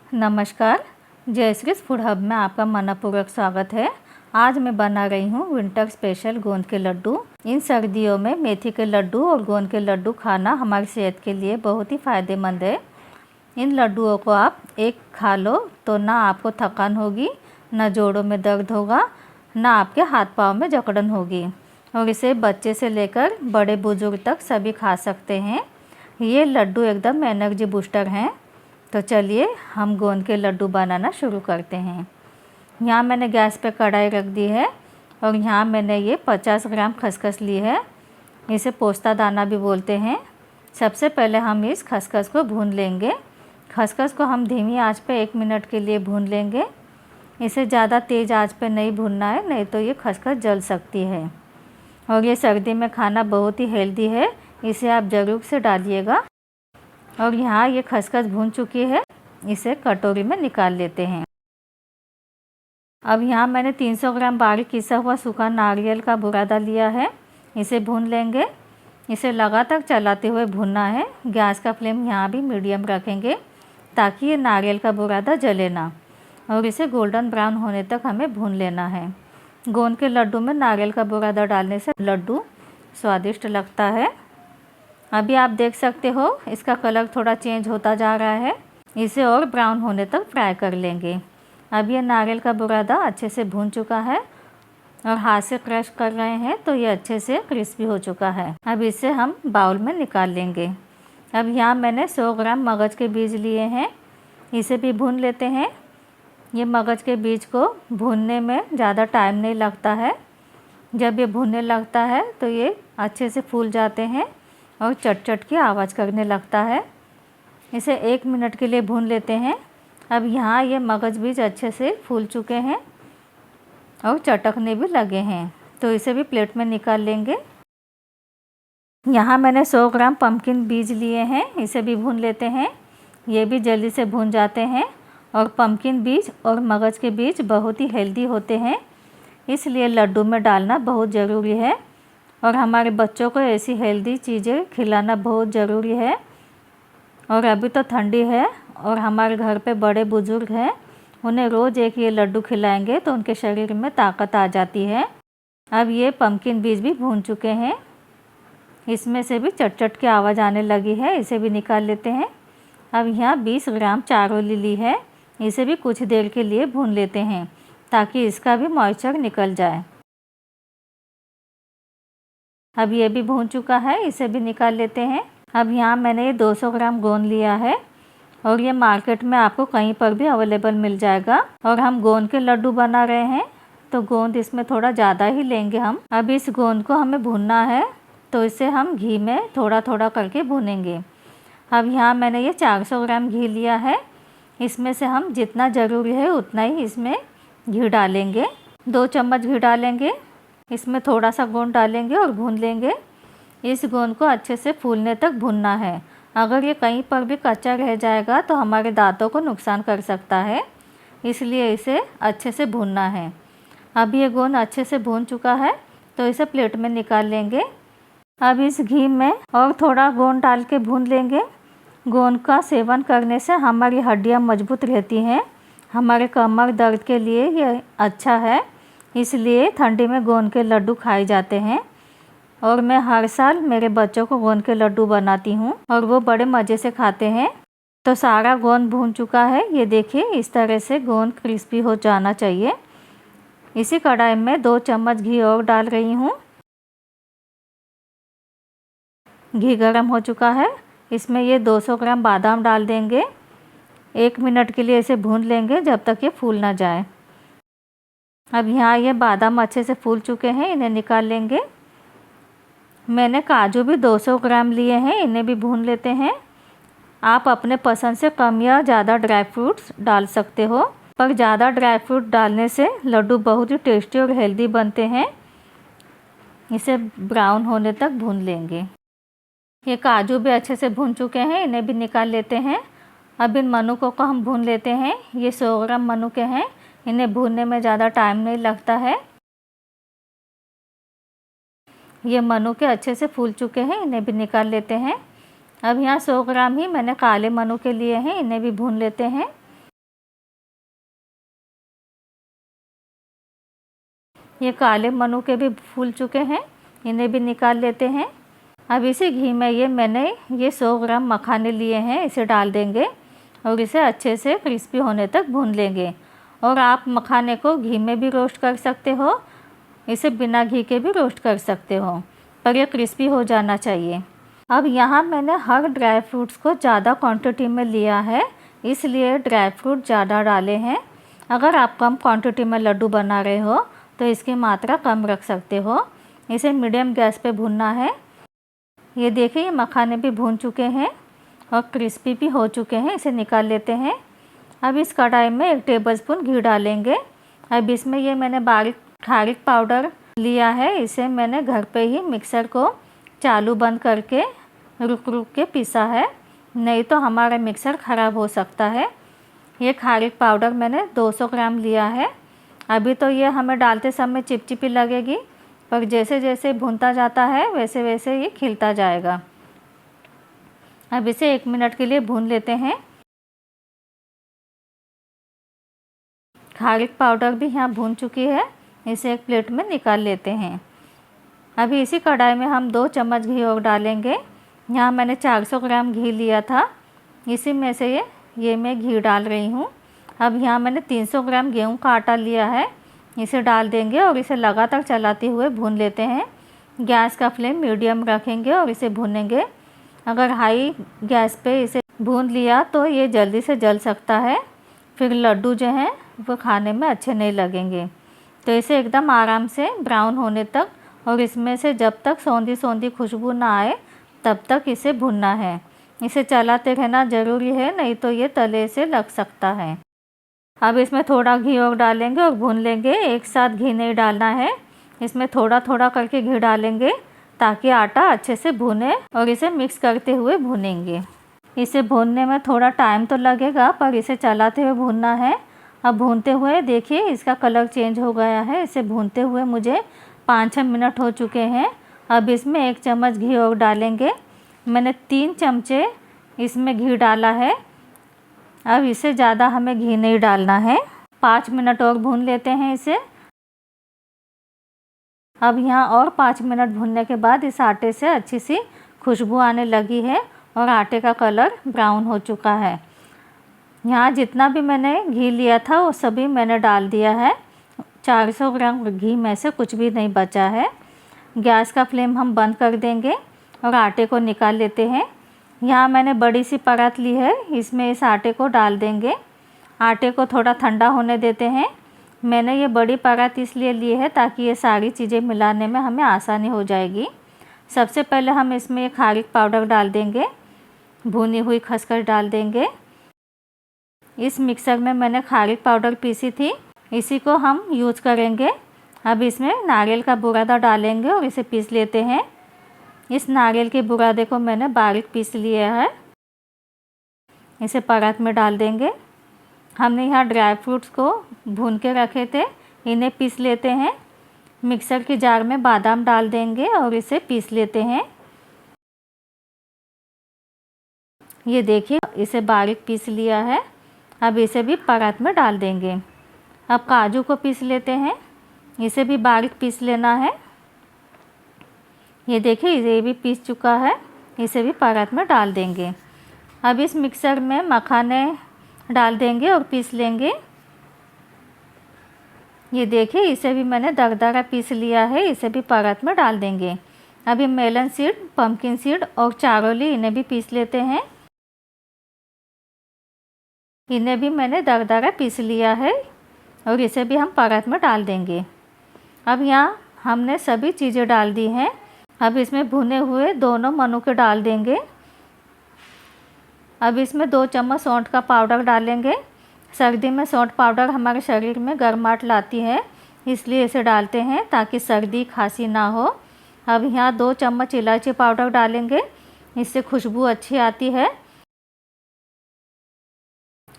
नमस्कार, जयश्रीज food hub में आपका मनपूर्वक स्वागत है। आज मैं बना रही हूँ विंटर स्पेशल गोंद के लड्डू। इन सर्दियों में मेथी के लड्डू और गोंद के लड्डू खाना हमारी सेहत के लिए बहुत ही फ़ायदेमंद है। इन लड्डुओं को आप एक खा लो तो ना आपको थकान होगी, ना जोड़ों में दर्द होगा, ना आपके हाथ पाँव में जकड़न होगी और इसे बच्चे से लेकर बड़े बुजुर्ग तक सभी खा सकते हैं। ये लड्डू एकदम एनर्जी बूस्टर हैं। तो चलिए हम गोंद के लड्डू बनाना शुरू करते हैं। यहाँ मैंने गैस पे कढ़ाई रख दी है और यहाँ मैंने ये 50 ग्राम खसखस ली है। इसे पोस्ता दाना भी बोलते हैं। सबसे पहले हम इस खसखस को भून लेंगे। खसखस को हम धीमी आंच पे 1 मिनट के लिए भून लेंगे। इसे ज़्यादा तेज़ आंच पे नहीं भूनना है, नहीं तो ये खसखस जल सकती है। और ये सर्दी में खाना बहुत ही हेल्दी है, इसे आप ज़रूर से डालिएगा। और यहाँ ये खसखस भून चुकी है, इसे कटोरी में निकाल लेते हैं। अब यहाँ मैंने 300 ग्राम बारीक किसा हुआ सूखा नारियल का बुरादा लिया है, इसे भून लेंगे। इसे लगातार चलाते हुए भूनना है। गैस का फ्लेम यहाँ भी मीडियम रखेंगे ताकि ये नारियल का बुरादा जले ना, और इसे गोल्डन ब्राउन होने तक हमें भून लेना है। गोंद के लड्डू में नारियल का बुरादा डालने से लड्डू स्वादिष्ट लगता है। अभी आप देख सकते हो इसका कलर थोड़ा चेंज होता जा रहा है। इसे और ब्राउन होने तक फ्राई कर लेंगे। अब ये नारियल का बुरादा अच्छे से भून चुका है और हाथ से क्रश कर रहे हैं तो ये अच्छे से क्रिस्पी हो चुका है। अब इसे हम बाउल में निकाल लेंगे। अब यहाँ मैंने 100 ग्राम मगज के बीज लिए हैं, इसे भी भून लेते हैं। ये मगज के बीज को भूनने में ज़्यादा टाइम नहीं लगता है। जब ये भूनने लगता है तो ये अच्छे से फूल जाते हैं और चट चट की आवाज़ करने लगता है। इसे 1 मिनट के लिए भून लेते हैं। अब यहाँ ये मगज बीज अच्छे से फूल चुके हैं और चटकने भी लगे हैं, तो इसे भी प्लेट में निकाल लेंगे। यहाँ मैंने 100 ग्राम पम्पकिन बीज लिए हैं, इसे भी भून लेते हैं। ये भी जल्दी से भून जाते हैं और पम्पकिन बीज और मगज के बीज बहुत ही हेल्दी होते हैं, इसलिए लड्डू में डालना बहुत ज़रूरी है। और हमारे बच्चों को ऐसी हेल्दी चीज़ें खिलाना बहुत ज़रूरी है। और अभी तो ठंडी है और हमारे घर पे बड़े बुज़ुर्ग हैं, उन्हें रोज़ एक ये लड्डू खिलाएंगे तो उनके शरीर में ताकत आ जाती है। अब ये पम्पकिन बीज भी भून चुके हैं, इसमें से भी चट चट की आवाज़ आने लगी है, इसे भी निकाल लेते हैं। अब यहाँ 20 ग्राम चारोली ली है, इसे भी कुछ देर के लिए भून लेते हैं ताकि इसका भी मॉइस्चर निकल जाए। अब ये भी भून चुका है, इसे भी निकाल लेते हैं। अब यहाँ मैंने ये 200 ग्राम गोंद लिया है और ये मार्केट में आपको कहीं पर भी अवेलेबल मिल जाएगा। और हम गोंद के लड्डू बना रहे हैं तो गोंद इसमें थोड़ा ज़्यादा ही लेंगे हम। अब इस गोंद को हमें भूनना है तो इसे हम घी में थोड़ा थोड़ा करके भूनेंगे। अब यहाँ मैंने ये 400 ग्राम घी लिया है, इसमें से हम जितना ज़रूरी है उतना ही इसमें घी डालेंगे। 2 चम्मच घी डालेंगे, इसमें थोड़ा सा गोंद डालेंगे और भून लेंगे। इस गोंद को अच्छे से फूलने तक भूनना है। अगर ये कहीं पर भी कच्चा रह जाएगा तो हमारे दांतों को नुकसान कर सकता है, इसलिए इसे अच्छे से भूनना है। अब ये गोंद अच्छे से भून चुका है तो इसे प्लेट में निकाल लेंगे। अब इस घी में और थोड़ा गोंद डाल के भून लेंगे। गोंद का सेवन करने से हमारी हड्डियाँ मजबूत रहती हैं, हमारे कमर दर्द के लिए ये अच्छा है, इसलिए ठंडी में गोंद के लड्डू खाए जाते हैं। और मैं हर साल मेरे बच्चों को गोंद के लड्डू बनाती हूँ और वो बड़े मज़े से खाते हैं। तो सारा गोंद भून चुका है, ये देखिए इस तरह से गोंद क्रिस्पी हो जाना चाहिए। इसी कढ़ाई में 2 चम्मच घी और डाल रही हूँ। घी गर्म हो चुका है, इसमें ये 200 ग्राम बादाम डाल देंगे। 1 मिनट के लिए इसे भून लेंगे जब तक ये फूल ना जाए। अब यहाँ ये बादाम अच्छे से फूल चुके हैं, इन्हें निकाल लेंगे। मैंने काजू भी 200 ग्राम लिए हैं, इन्हें भी भून लेते हैं। आप अपने पसंद से कम या ज़्यादा ड्राई फ्रूट्स डाल सकते हो, पर ज़्यादा ड्राई फ्रूट डालने से लड्डू बहुत ही टेस्टी और हेल्दी बनते हैं। इसे ब्राउन होने तक भून लेंगे। ये काजू भी अच्छे से भून चुके हैं, इन्हें भी निकाल लेते हैं। अब इन मनुकों को हम भून लेते हैं। ये 100 ग्राम मनुके हैं, इन्हें भूनने में ज़्यादा टाइम नहीं लगता है। ये मनुके अच्छे से फूल चुके हैं, इन्हें भी निकाल लेते हैं। अब यहाँ 100 ग्राम ही मैंने काले मनुके लिए हैं, इन्हें भी भून लेते हैं। ये काले मनुके भी फूल चुके हैं, इन्हें भी निकाल लेते हैं। अब इसी घी में मैंने 100 ग्राम मखाने लिए हैं, इसे डाल देंगे और इसे अच्छे से क्रिस्पी होने तक भून लेंगे। और आप मखाने को घी में भी रोस्ट कर सकते हो, इसे बिना घी के भी रोस्ट कर सकते हो, पर यह क्रिस्पी हो जाना चाहिए। अब यहाँ मैंने हर ड्राई फ्रूट्स को ज़्यादा क्वांटिटी में लिया है, इसलिए ड्राई फ्रूट ज़्यादा डाले हैं। अगर आप कम क्वांटिटी में लड्डू बना रहे हो तो इसकी मात्रा कम रख सकते हो। इसे मीडियम गैस पे भूनना है। ये देखिए, ये मखाने भी भून चुके हैं और क्रिस्पी भी हो चुके हैं, इसे निकाल लेते हैं। अब इस कढ़ाई में 1 टेबलस्पून घी डालेंगे। अब इसमें मैंने बारीक खारीक पाउडर लिया है, इसे मैंने घर पे ही मिक्सर को चालू बंद करके रुक रुक के पीसा है, नहीं तो हमारा मिक्सर ख़राब हो सकता है। ये खारीक पाउडर मैंने 200 ग्राम लिया है। अभी तो ये हमें डालते समय चिपचिपी लगेगी, पर जैसे जैसे भूनता जाता है वैसे वैसे ये खिलता जाएगा। अब इसे 1 मिनट के लिए भून लेते हैं। खारीक पाउडर भी यहाँ भून चुकी है, इसे एक प्लेट में निकाल लेते हैं। अभी इसी कढ़ाई में हम 2 चम्मच घी और डालेंगे। यहाँ मैंने 400 ग्राम घी लिया था, इसी में से ये मैं घी डाल रही हूँ। अब यहाँ मैंने 300 ग्राम गेहूं का आटा लिया है, इसे डाल देंगे और इसे लगातार चलाते हुए भून लेते हैं। गैस का फ्लेम मीडियम रखेंगे और इसे भूनेंगे। अगर हाई गैस पे इसे भून लिया तो ये जल्दी से जल सकता है, फिर लड्डू जो हैं वो खाने में अच्छे नहीं लगेंगे। तो इसे एकदम आराम से ब्राउन होने तक और इसमें से जब तक सौंधी सौंधी खुशबू ना आए तब तक इसे भूनना है। इसे चलाते रहना ज़रूरी है, नहीं तो ये तले से लग सकता है। अब इसमें थोड़ा घी और डालेंगे और भून लेंगे। एक साथ घी नहीं डालना है, इसमें थोड़ा थोड़ा करके घी डालेंगे ताकि आटा अच्छे से भुने और इसे मिक्स करते हुए भूनेंगे। इसे भूनने में थोड़ा टाइम तो लगेगा, पर इसे चलाते हुए भूनना है। अब भूनते हुए देखिए इसका कलर चेंज हो गया है। इसे भूनते हुए मुझे 5-6 मिनट हो चुके हैं। अब इसमें 1 चम्मच घी और डालेंगे। मैंने 3 चमचे इसमें घी डाला है। अब इसे ज़्यादा हमें घी नहीं डालना है। 5 मिनट और भून लेते हैं इसे। अब यहाँ और 5 मिनट भूनने के बाद इस आटे से अच्छी सी खुशबू आने लगी है और आटे का कलर ब्राउन हो चुका है। यहाँ जितना भी मैंने घी लिया था वो सभी मैंने डाल दिया है। 400 ग्राम घी में से कुछ भी नहीं बचा है। गैस का फ्लेम हम बंद कर देंगे और आटे को निकाल लेते हैं। यहाँ मैंने बड़ी सी परत ली है, इसमें इस आटे को डाल देंगे। आटे को थोड़ा ठंडा होने देते हैं। मैंने ये बड़ी परत इसलिए ली है ताकि ये सारी चीज़ें मिलाने में हमें आसानी हो जाएगी। सबसे पहले हम इसमें ये खारीक पाउडर डाल देंगे, भुनी हुई खसखस डाल देंगे। इस मिक्सर में मैंने खारीक पाउडर पीसी थी, इसी को हम यूज़ करेंगे। अब इसमें नारियल का बुरादा डालेंगे और इसे पीस लेते हैं। इस नारियल के बुरादे को मैंने बारीक पीस लिया है, इसे परत में डाल देंगे। हमने यहाँ ड्राई फ्रूट्स को भून के रखे थे, इन्हें पीस लेते हैं। मिक्सर की जार में बादाम डाल देंगे और इसे पीस लेते हैं। ये देखिए इसे बारीक पीस लिया है। अब इसे भी परत में डाल देंगे। अब काजू को पीस लेते हैं, इसे भी बारीक पीस लेना है। ये देखिए ये भी पीस चुका है, इसे भी परत में डाल देंगे। अब इस मिक्सर में मखाने डाल देंगे और पीस लेंगे। ये देखिए इसे भी मैंने दरदरा पीस लिया है, इसे भी परत में डाल देंगे। अभी मेलन सीड, पम्पकिन सीड और चारोली, इन्हें भी पीस लेते हैं। इन्हें भी मैंने दरदरा पीस लिया है और इसे भी हम परत में डाल देंगे। अब यहाँ हमने सभी चीज़ें डाल दी हैं। अब इसमें भुने हुए दोनों मनुके डाल देंगे। अब इसमें 2 चम्मच सौंठ का पाउडर डालेंगे। सर्दी में सौंठ पाउडर हमारे शरीर में गर्माहट लाती है, इसलिए इसे डालते हैं ताकि सर्दी खांसी ना हो। अब यहाँ 2 चम्मच इलायची पाउडर डालेंगे, इससे खुशबू अच्छी आती है।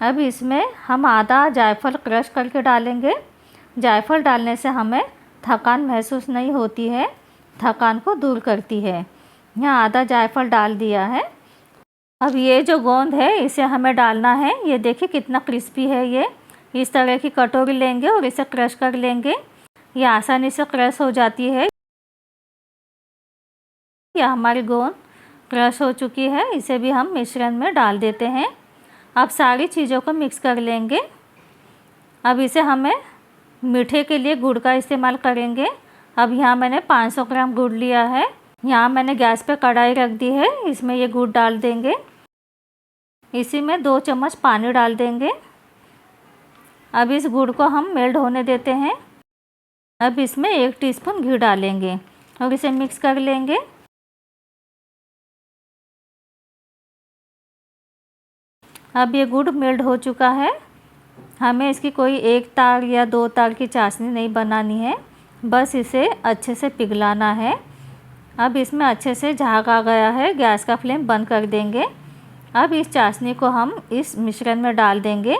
अब इसमें हम आधा जायफल क्रश करके डालेंगे। जायफल डालने से हमें थकान महसूस नहीं होती है, थकान को दूर करती है। यहाँ आधा जायफल डाल दिया है। अब ये जो गोंद है इसे हमें डालना है। ये देखिए कितना क्रिस्पी है ये। इस तरह की कटोरी लेंगे और इसे क्रश कर लेंगे। ये आसानी से क्रश हो जाती है। यह हमारी गोंद क्रश हो चुकी है, इसे भी हम मिश्रण में डाल देते हैं। अब सारी चीज़ों को मिक्स कर लेंगे। अब इसे हमें मीठे के लिए गुड़ का इस्तेमाल करेंगे। अब यहाँ मैंने 500 ग्राम गुड़ लिया है। यहाँ मैंने गैस पे कढ़ाई रख दी है, इसमें ये गुड़ डाल देंगे। इसी में 2 चम्मच पानी डाल देंगे। अब इस गुड़ को हम मेल्ट होने देते हैं। अब इसमें 1 टीस्पून घी डालेंगे और इसे मिक्स कर लेंगे। अब ये गुड़ मेल्ट हो चुका है। हमें इसकी कोई 1 तार या 2 तार की चाशनी नहीं बनानी है, बस इसे अच्छे से पिघलाना है। अब इसमें अच्छे से झाग आ गया है, गैस का फ्लेम बंद कर देंगे। अब इस चाशनी को हम इस मिश्रण में डाल देंगे।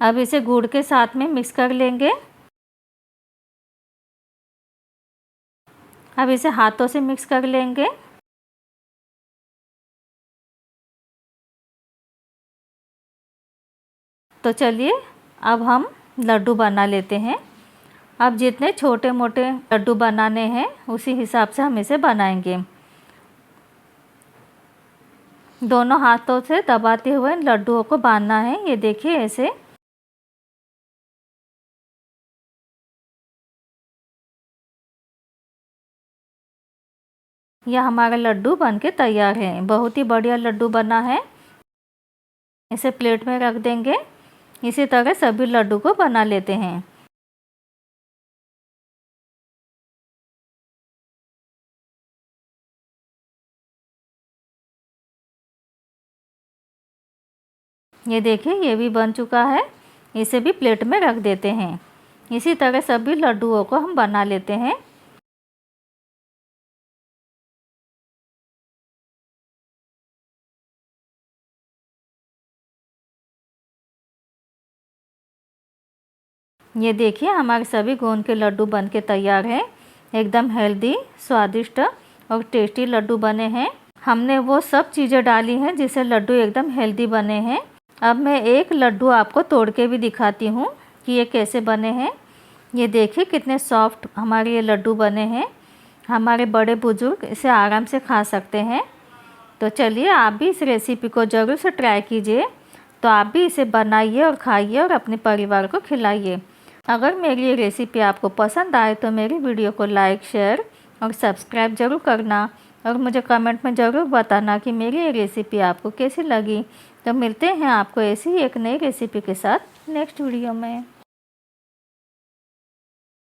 अब इसे गुड़ के साथ में मिक्स कर लेंगे। अब इसे हाथों से मिक्स कर लेंगे। तो चलिए अब हम लड्डू बना लेते हैं। अब जितने छोटे मोटे लड्डू बनाने हैं उसी हिसाब से हम इसे बनाएंगे। दोनों हाथों से दबाते हुए इन लड्डुओं को बांधना है। ये देखिए ऐसे। यह हमारा लड्डू बनके तैयार है। बहुत ही बढ़िया लड्डू बना है। इसे प्लेट में रख देंगे। इसी तरह सभी लड्डू को बना लेते हैं। ये देखिए ये भी बन चुका है। इसे भी प्लेट में रख देते हैं। इसी तरह सभी लड्डुओं को हम बना लेते हैं। ये देखिए हमारे सभी गोंद के लड्डू बनके तैयार हैं। एकदम हेल्दी, स्वादिष्ट और टेस्टी लड्डू बने हैं। हमने वो सब चीज़ें डाली हैं जिससे लड्डू एकदम हेल्दी बने हैं। अब मैं एक लड्डू आपको तोड़ के भी दिखाती हूँ कि ये कैसे बने हैं। ये देखिए कितने सॉफ्ट हमारे ये लड्डू बने हैं। हमारे बड़े बुजुर्ग इसे आराम से खा सकते हैं। तो चलिए आप भी इस रेसिपी को ज़रूर से ट्राई कीजिए। तो आप भी इसे बनाइए और खाइए और अपने परिवार को खिलाइए। अगर मेरी ये रेसिपी आपको पसंद आए तो मेरी वीडियो को लाइक, शेयर और सब्सक्राइब ज़रूर करना और मुझे कमेंट में ज़रूर बताना कि मेरी ये रेसिपी आपको कैसी लगी। तो मिलते हैं आपको ऐसी ही एक नई रेसिपी के साथ नेक्स्ट वीडियो में।